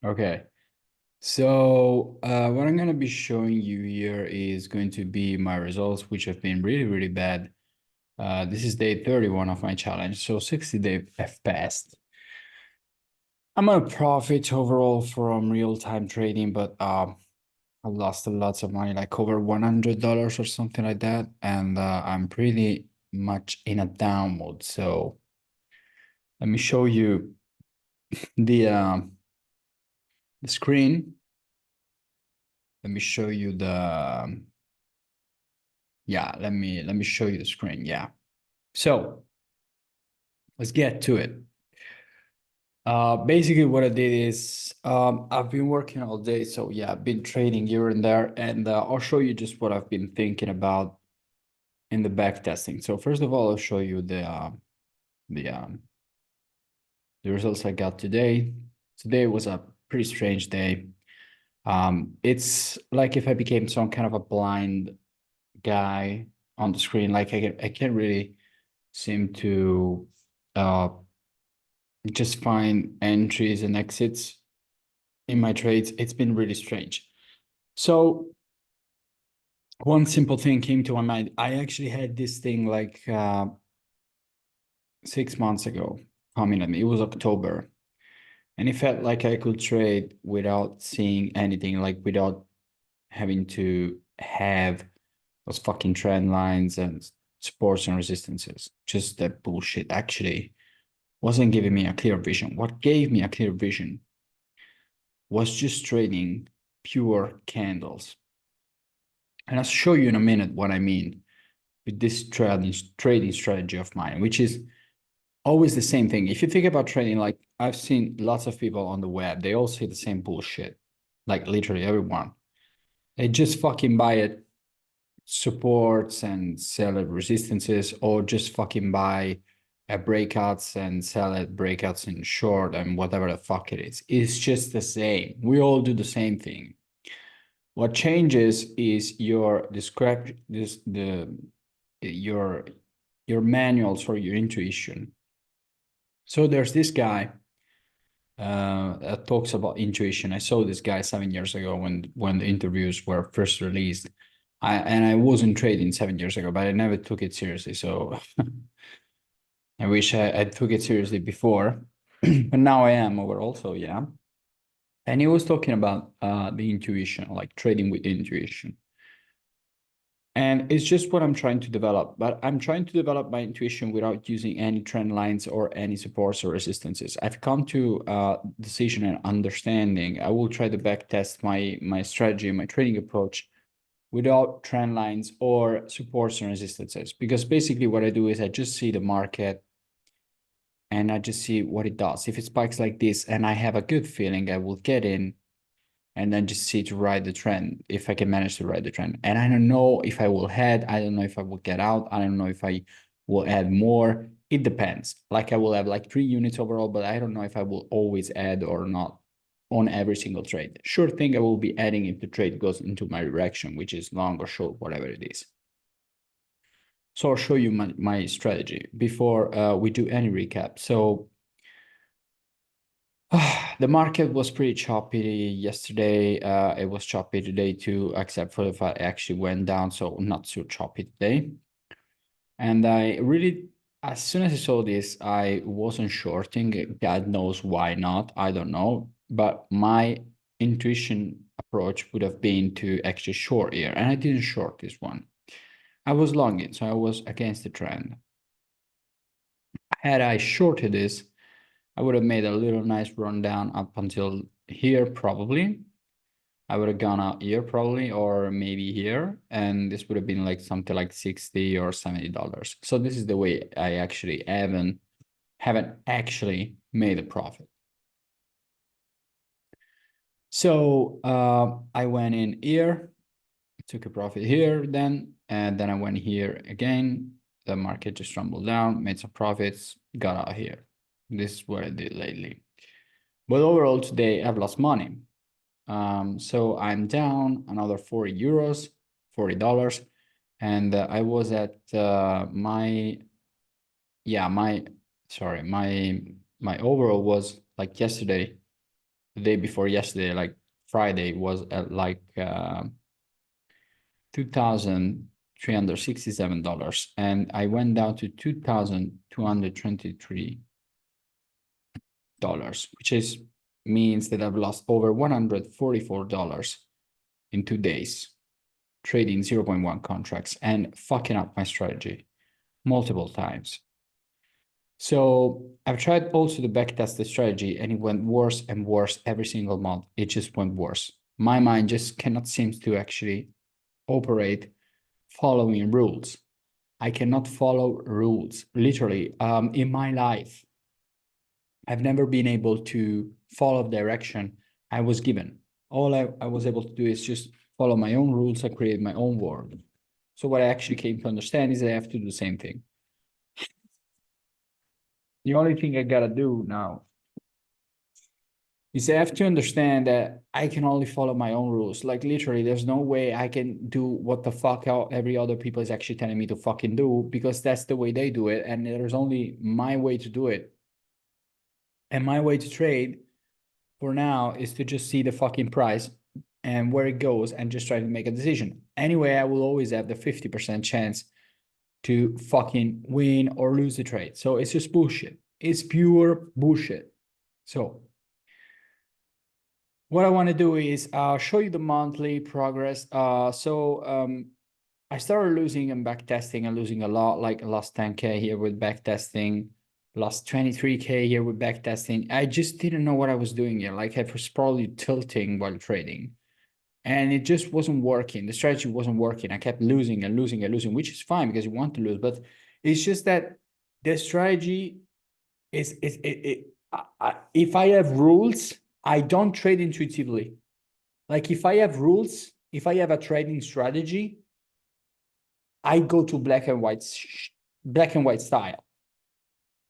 Okay. So what I'm going to be showing you here is going to be my results, which have been really, really bad. This is day 31 of my challenge. So 60 days have passed. I'm on a profit overall from real-time trading, but I lost lots of money, like over $100 or something like that. And I'm pretty much in a down mode. So let me show you the screen. Let me show you yeah, let me show you the screen. Yeah. So let's get to it. Basically what I did is I've been working all day, so yeah, I've been trading here and there, and I'll show you just what I've been thinking about in the back testing. So first of all, I'll show you the um, the results I got today. Today was a pretty strange day. It's like if I became some kind of a blind guy on the screen, like I can't really seem to uh just find entries and exits in my trades. It's been really strange. So one simple thing came to my mind. I actually had this thing like 6 months ago coming at me. It was October. And it felt like I could trade without seeing anything, like without having to have those fucking trend lines and supports and resistances. Just that bullshit actually wasn't giving me a clear vision. What gave me a clear vision was just trading pure candles. And I'll show you in a minute what I mean with this trading strategy of mine, which is always the same thing. If you think about trading, like I've seen lots of people on the web, they all say the same bullshit. Like literally everyone. They just fucking buy it supports and sell at resistances, or just fucking buy at breakouts and sell at breakouts in short and whatever the fuck it is. It's just the same. We all do the same thing. What changes is your description, your your manuals for your intuition. So there's this guy that talks about intuition. I saw this guy 7 years ago when the interviews were first released. I wasn't trading 7 years ago, but I never took it seriously. So I wish I took it seriously before, but now I am overall. So yeah. And he was talking about the intuition, like trading with intuition. And it's just what I'm trying to develop. But I'm trying to develop my intuition without using any trend lines or any supports or resistances. I've come to decision and understanding. I will try to back test my strategy, my trading approach without trend lines or supports and resistances. Because basically what I do is I just see the market and I just see what it does. If it spikes like this and I have a good feeling, I will get in and then just see to ride the trend if I can manage to ride the trend. And I don't know if I will head, I don't know if I will get out, I don't know if I will add more. It depends. Like I will have like 3 units overall, but I don't know if I will always add or not on every single trade. Sure thing I will be adding if the trade goes into my direction, which is long or short, whatever it is. So I'll show you my strategy before we do any recap. So the market was pretty choppy yesterday. It was choppy today too, except for the fact it actually went down, so not so choppy today. And I really, as soon as I saw this, I wasn't shorting. God knows why not. I don't know. But my intuition approach would have been to actually short here, and I didn't short this one. I was long it, so I was against the trend. Had I shorted this, I would have made a little nice rundown up until here, probably. I would have gone out here probably, or maybe here, and this would have been like something like 60 or $70. So this is the way I actually haven't actually made a profit. So I went in here, took a profit here then, and then I went here again. The market just rumbled down, made some profits, got out here. This is what I did lately. But overall today I've lost money. So I'm down another 40 euros, $40. And I was at yeah, my overall was like yesterday, the day before yesterday, like Friday, was at like $2,367, and I went down to $2,223, which is means that I've lost over $144 in 2 days trading 0.1 contracts and fucking up my strategy multiple times. So I've tried also to backtest the strategy, and it went worse and worse every single month. It just went worse. My mind just cannot seem to actually operate following rules. I cannot follow rules. Literally, in my life, I've never been able to follow direction I was given. All I was able to do is just follow my own rules and create my own world. So what I actually came to understand is that I have to do the same thing. The only thing I gotta do now is I have to understand that I can only follow my own rules. Like literally, there's no way I can do what the fuck every other people is actually telling me to fucking do, because that's the way they do it. And there's only my way to do it. And my way to trade for now is to just see the fucking price and where it goes and just try to make a decision. Anyway, I will always have the 50% chance to fucking win or lose the trade. So it's just bullshit. It's pure bullshit. So what I want to do is show you the monthly progress. I started losing and back testing and losing a lot, like I lost 10K here with back testing, lost 23K here with back testing. I just didn't know what I was doing here. Like I was probably tilting while trading, and it just wasn't working. The strategy wasn't working. I kept losing and losing and losing, which is fine because you want to lose, but it's just that the strategy is if I have rules, I don't trade intuitively. Like if I have rules, if I have a trading strategy, I go to black and white style.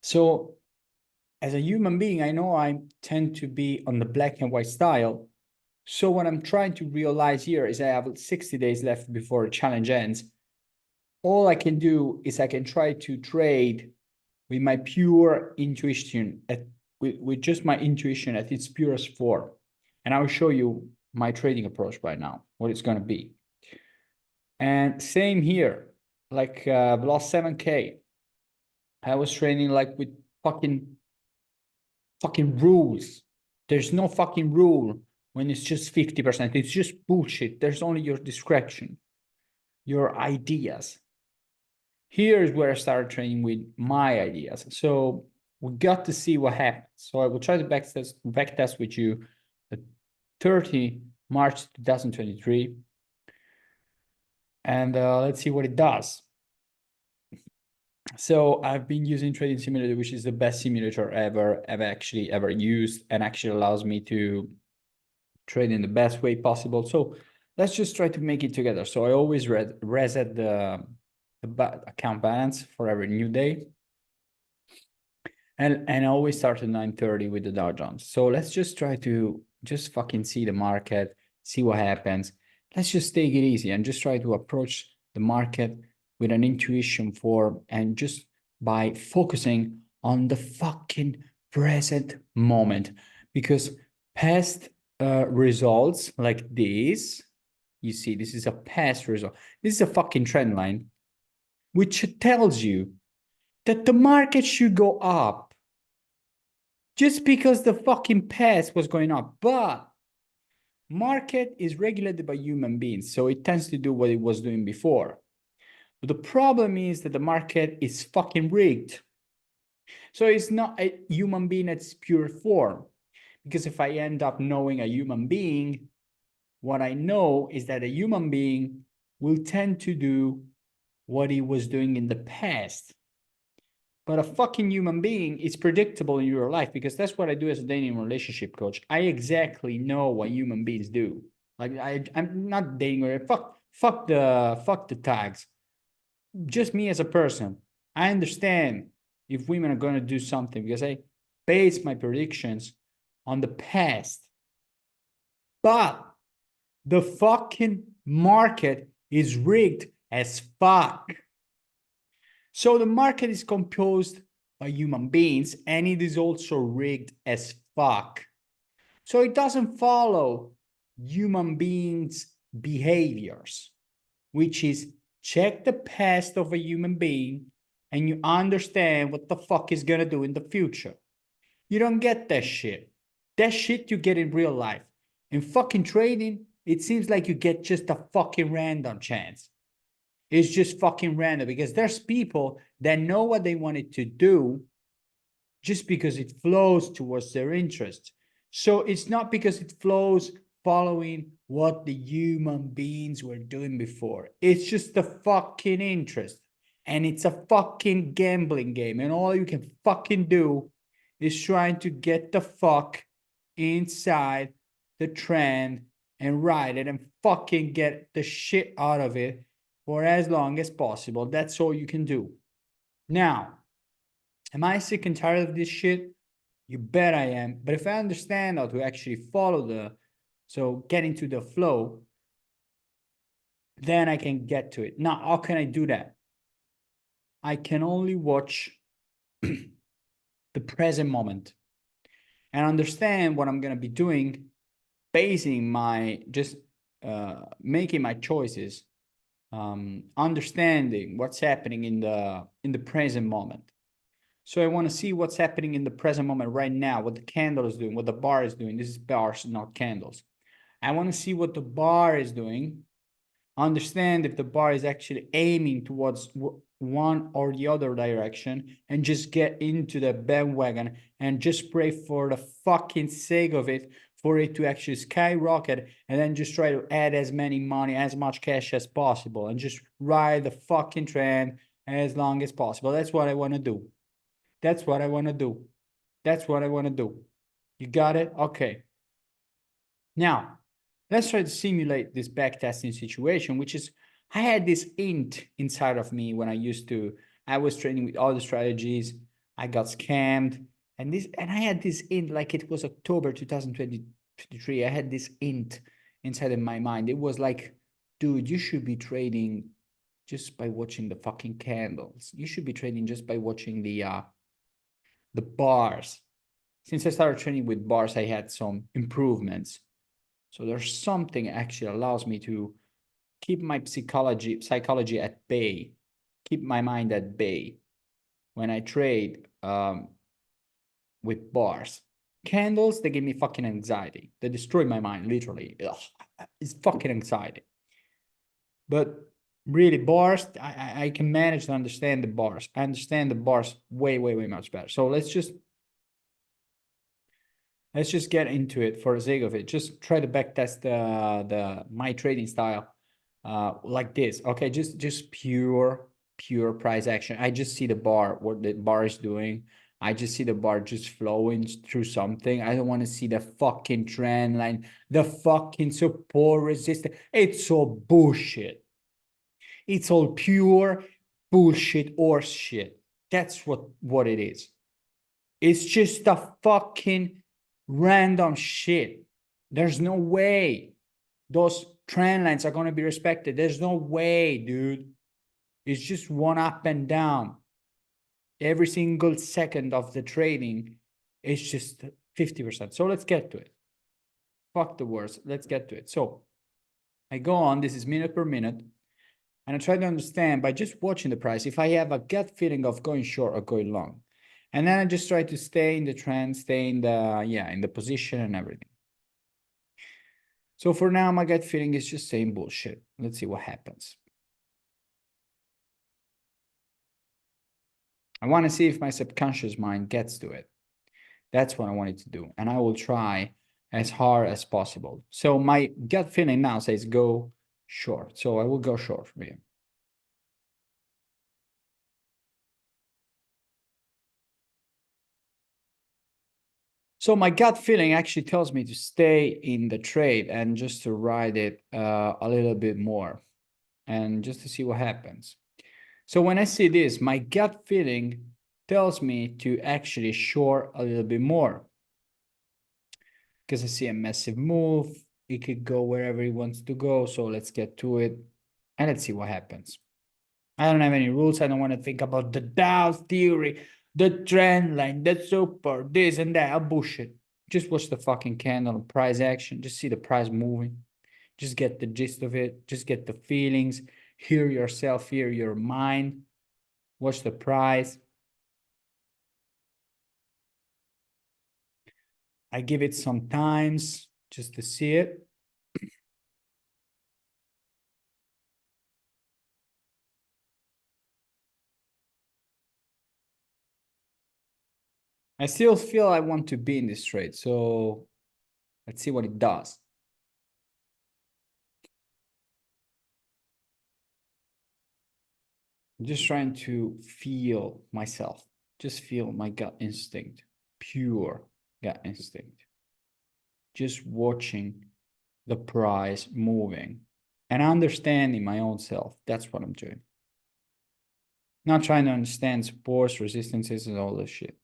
So as a human being, I know I tend to be on the black and white style. So what I'm trying to realize here is I have 60 days left before the challenge ends. All I can do is I can try to trade with my pure intuition, with just my intuition at its purest form. And I will show you my trading approach right now, what it's going to be. And same here, like I've lost 7K. I was trading like with fucking rules. There's no fucking rule when it's just 50%. It's just bullshit. There's only your discretion, your ideas. Here's where I started trading with my ideas. So we got to see what happens. So I will try to backtest with you the 30 March 2023. And let's see what it does. So I've been using Trading Simulator, which is the best simulator I've actually ever used, and actually allows me to trade in the best way possible. So let's just try to make it together. So I always reset the account balance for every new day. And I always start at 9:30 with the Dow Jones. So let's just try to just fucking see the market, see what happens. Let's just take it easy and just try to approach the market with an intuition form, and just by focusing on the fucking present moment. Because past results like this, you see, this is a past result. This is a fucking trend line, which tells you that the market should go up just because the fucking past was going up. But market is regulated by human beings, so it tends to do what it was doing before. But the problem is that the market is fucking rigged. So it's not a human being at its pure form. Because if I end up knowing a human being, what I know is that a human being will tend to do what he was doing in the past. But a fucking human being is predictable in your life, because that's what I do as a dating relationship coach. I exactly know what human beings do. Like I'm not dating or fuck the tags. Just me as a person. I understand if women are going to do something because I base my predictions on the past. But the fucking market is rigged as fuck. So the market is composed by human beings, and it is also rigged as fuck. So it doesn't follow human beings' behaviors, which is check the past of a human being and you understand what the fuck is gonna do in the future. You don't get that shit. That shit you get in real life. In fucking trading, it seems like you get just a fucking random chance. It's just fucking random because there's people that know what they wanted to do just because it flows towards their interest. So it's not because it flows following what the human beings were doing before. It's just the fucking interest. And it's a fucking gambling game. And all you can fucking do is trying to get the fuck inside the trend and ride it and fucking get the shit out of it for as long as possible. That's all you can do. Now, am I sick and tired of this shit? You bet I am. But if I understand how to actually follow so get into the flow, then I can get to it. Now, how can I do that? I can only watch the present moment and understand what I'm going to be doing, basing my just making my choices, understanding what's happening in the present moment. So I want to see what's happening in the present moment right now, what the candle is doing, what the bar is doing. This is bars, not candles. I want to see what the bar is doing, understand if the bar is actually aiming towards one or the other direction, and just get into the bandwagon and just pray for the fucking sake of it for it to actually skyrocket, and then just try to add as many money, as much cash as possible, and just ride the fucking trend as long as possible. That's what I want to do. That's what I want to do. That's what I want to do. You got it? Okay. Now, let's try to simulate this backtesting situation, which is I had this int inside of me when I was training with all the strategies. I got scammed. And I had this int like it was October 2023. I had this int inside of my mind. It was like, dude, you should be trading just by watching the fucking candles. You should be trading just by watching the bars. Since I started training with bars, I had some improvements. So there's something actually allows me to keep my psychology at bay, keep my mind at bay when I trade with bars. Candles, they give me fucking anxiety. They destroy my mind, literally. Ugh, it's fucking anxiety. But really, bars, I can manage to understand the bars. I understand the bars way, way, way much better. So let's just get into it for the sake of it. Just try to backtest my trading style like this. Okay, just pure price action. I just see the bar, what the bar is doing. I just see the bar just flowing through something. I don't want to see the fucking trend line, the fucking support resistance. It's all bullshit. It's all pure bullshit or shit. That's what it is. It's just a fucking random shit. There's no way those trend lines are going to be respected. There's no way, dude. It's just one up and down. Every single second of the trading is just 50%. So let's get to it. Fuck the words. Let's get to it. So I go on. This is minute per minute. And I try to understand by just watching the price if I have a gut feeling of going short or going long. And then I just try to stay in the trend, stay in the position and everything. So for now, my gut feeling is just saying bullshit. Let's see what happens. I want to see if my subconscious mind gets to it. That's what I wanted to do. And I will try as hard as possible. So my gut feeling now says go short. So I will go short from here. So my gut feeling actually tells me to stay in the trade and just to ride it a little bit more and just to see what happens. So when I see this, my gut feeling tells me to actually short a little bit more because I see a massive move. It could go wherever it wants to go. So let's get to it and let's see what happens. I don't have any rules. I don't want to think about the Dow theory, the trend line, the super, this and that. Bullshit. Just watch the fucking candle, price action. Just see the price moving. Just get the gist of it. Just get the feelings. Hear yourself, hear your mind. Watch the price. I give it some times just to see it. I still feel I want to be in this trade. So let's see what it does. I'm just trying to feel myself. Just feel my gut instinct. Pure gut instinct. Just watching the price moving and understanding my own self. That's what I'm doing. Not trying to understand supports, resistances, and all this shit.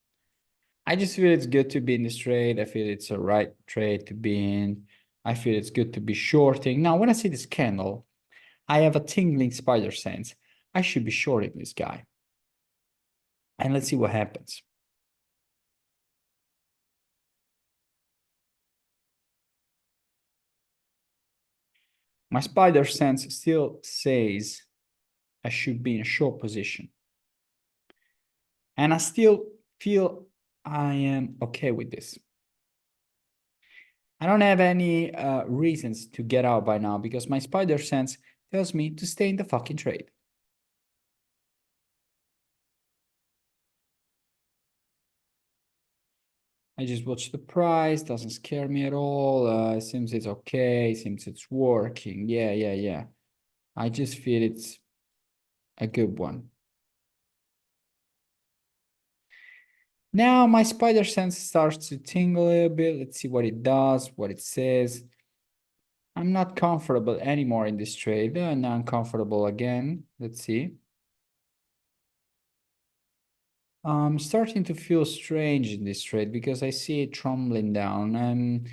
I just feel it's good to be in this trade. I feel it's a right trade to be in. I feel it's good to be shorting. Now, when I see this candle, I have a tingling spider sense. I should be shorting this guy. And let's see what happens. My spider sense still says I should be in a short position. And I still feel I am okay with this. I don't have any reasons to get out by now because my spider sense tells me to stay in the fucking trade. I just watch the price, doesn't scare me at all. Seems it's okay, seems it's working. Yeah. I just feel it's a good one. Now my spider sense starts to tingle a little bit. Let's see what it does, what it says. I'm not comfortable anymore in this trade. Now I'm comfortable again. Let's see. I'm starting to feel strange in this trade because I see it tumbling down and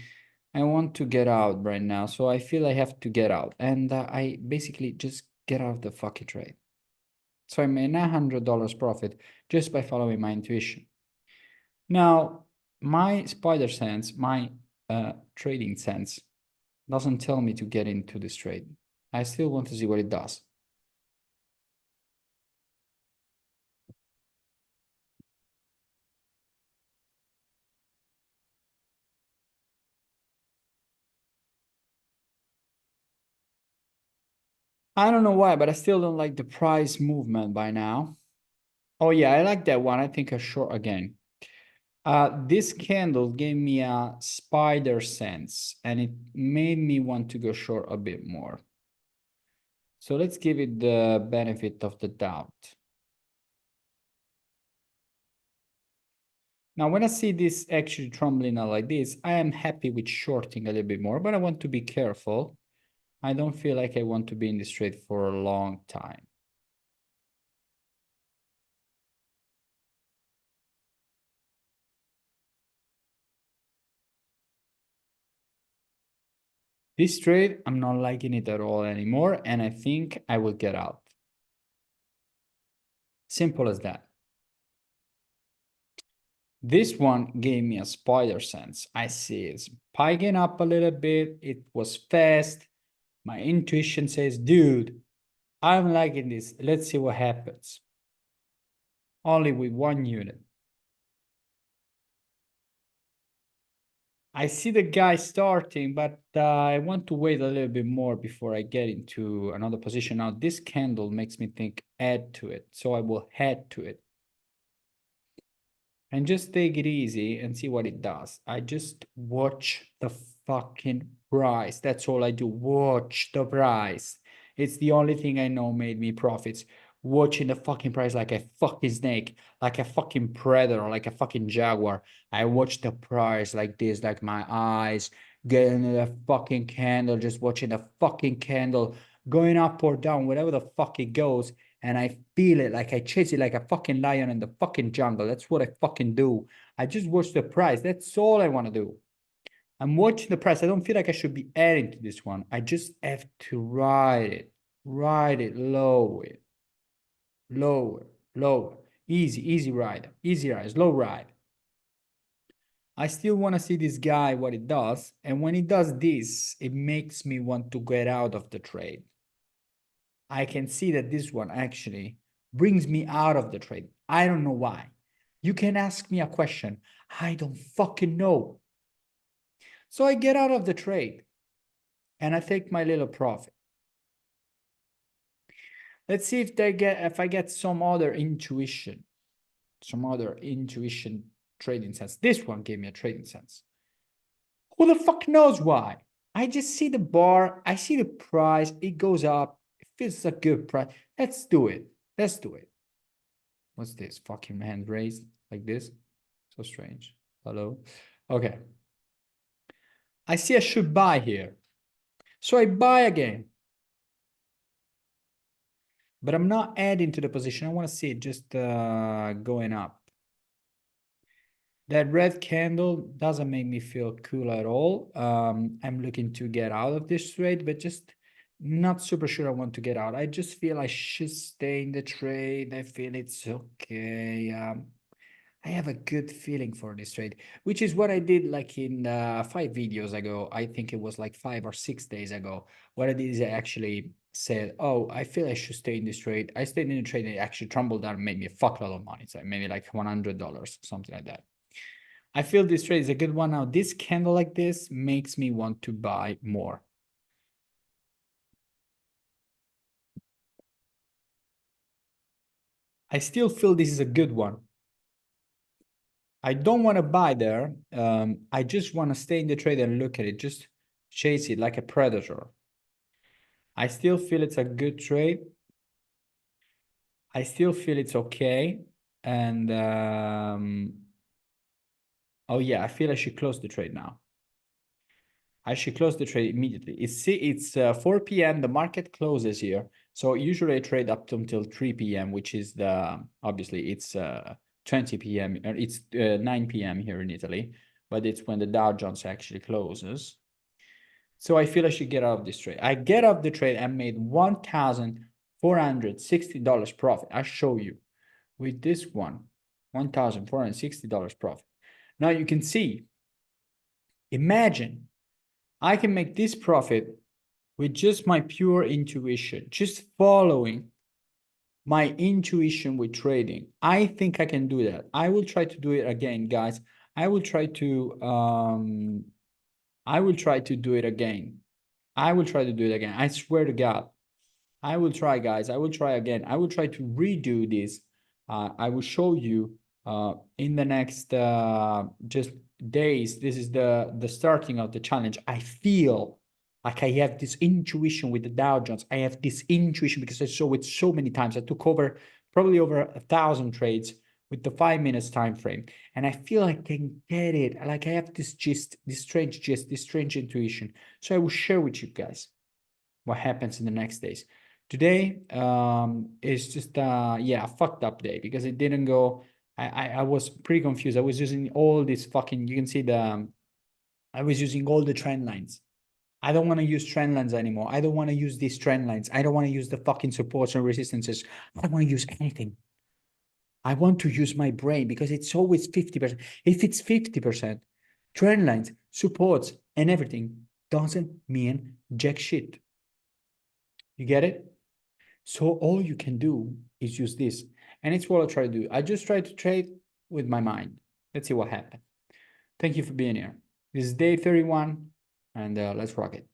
I want to get out right now. So I feel I have to get out and I basically just get out of the fucking trade. So I made $900 profit just by following my intuition. Now, my spider sense, my trading sense doesn't tell me to get into this trade. I still want to see what it does. I don't know why, but I still don't like the price movement by now. Oh yeah, I like that one. I think I short again. This candle gave me a spider sense and it made me want to go short a bit more. So let's give it the benefit of the doubt. Now, when I see this actually trembling out like this, I am happy with shorting a little bit more, but I want to be careful. I don't feel like I want to be in this trade for a long time. This trade, I'm not liking it at all anymore, and I think I will get out. Simple as that. This one gave me a spider sense. I see it's spiking up a little bit. It was fast. My intuition says, dude, I'm liking this. Let's see what happens. Only with one unit. I see the guy starting, but I want to wait a little bit more before I get into another position. Now, this candle makes me think add to it. So I will head to it. And just take it easy and see what it does. I just watch the fucking price. That's all I do. Watch the price. It's the only thing I know made me profits. Watching the fucking price like a fucking snake, like a fucking predator, like a fucking jaguar. I watch the price like this, like my eyes getting the fucking candle, just watching the fucking candle going up or down, wherever the fuck it goes, and I feel it like I chase it like a fucking lion in the fucking jungle. That's what I fucking do. I just watch the price. That's all I want to do. I'm watching the price. I don't feel like I should be adding to this one. I just have to ride it, lower, lower. Easy ride, easy rise, low ride. I still want to see this guy, what it does. And when it does this, it makes me want to get out of the trade. I can see that this one actually brings me out of the trade. I don't know why. You can ask me a question. I don't fucking know. So I get out of the trade and I take my little profit. Let's see if I get some other intuition trading sense. This one gave me a trading sense. Who the fuck knows why? I just see the bar, I see the price, it goes up, it feels a good price. Let's do it. Let's do it. What's this? Fucking hand raised like this? So strange. Hello? Okay. I see I should buy here. So I buy again. But I'm not adding to the position. I want to see it just going up. That red candle doesn't make me feel cool at all. I'm looking to get out of this trade, but just not super sure I want to get out. I just feel I should stay in the trade. I feel it's okay. I have a good feeling for this trade, which is what I did like in 5 videos ago. I think it was like 5 or 6 days ago. What I did is I actually said, oh, I feel I should stay in this trade. I stayed in the trade and it actually tumbled down and made me a fuckload of money. So maybe like $100, something like that. I feel this trade is a good one. Now, this candle like this makes me want to buy more. I still feel this is a good one. I don't want to buy there. I just want to stay in the trade and look at it, just chase it like a predator. I still feel it's a good trade. I still feel it's okay. And oh yeah, I feel I should close the trade now. I should close the trade immediately. It's 4 p.m. The market closes here. So usually I trade up to until 3 p.m., which is obviously it's 20 p.m. or it's 9 p.m. here in Italy, but it's when the Dow Jones actually closes. So I feel I should get out of this trade. I get out of the trade and made $1,460 profit. I show you with this one, $1,460 profit. Now you can see, imagine I can make this profit with just my pure intuition, just following my intuition with trading. I think I can do that. I will try to do it again, guys. I will try to do it again. I will try to do it again. I swear to God. I will try, guys. I will try again. I will try to redo this. I will show you in the next just days. This is the starting of the challenge. I feel like I have this intuition with the Dow Jones. I have this intuition because I saw it so many times. I took probably over 1,000 trades with the 5 minutes time frame, and I feel I can get it. Like I have this strange this strange intuition. So I will share with you guys what happens in the next days. Today is just yeah, a fucked up day because it didn't go. I was pretty confused. I was using all this fucking, you can see I was using all the trend lines. I don't want to use trend lines anymore. I don't want to use these trend lines. I don't want to use the fucking supports and resistances. I don't want to use anything. I want to use my brain because it's always 50%. If it's 50%, trend lines, supports, and everything doesn't mean jack shit. You get it? So all you can do is use this. And it's what I try to do. I just try to trade with my mind. Let's see what happens. Thank you for being here. This is day 31, and let's rock it.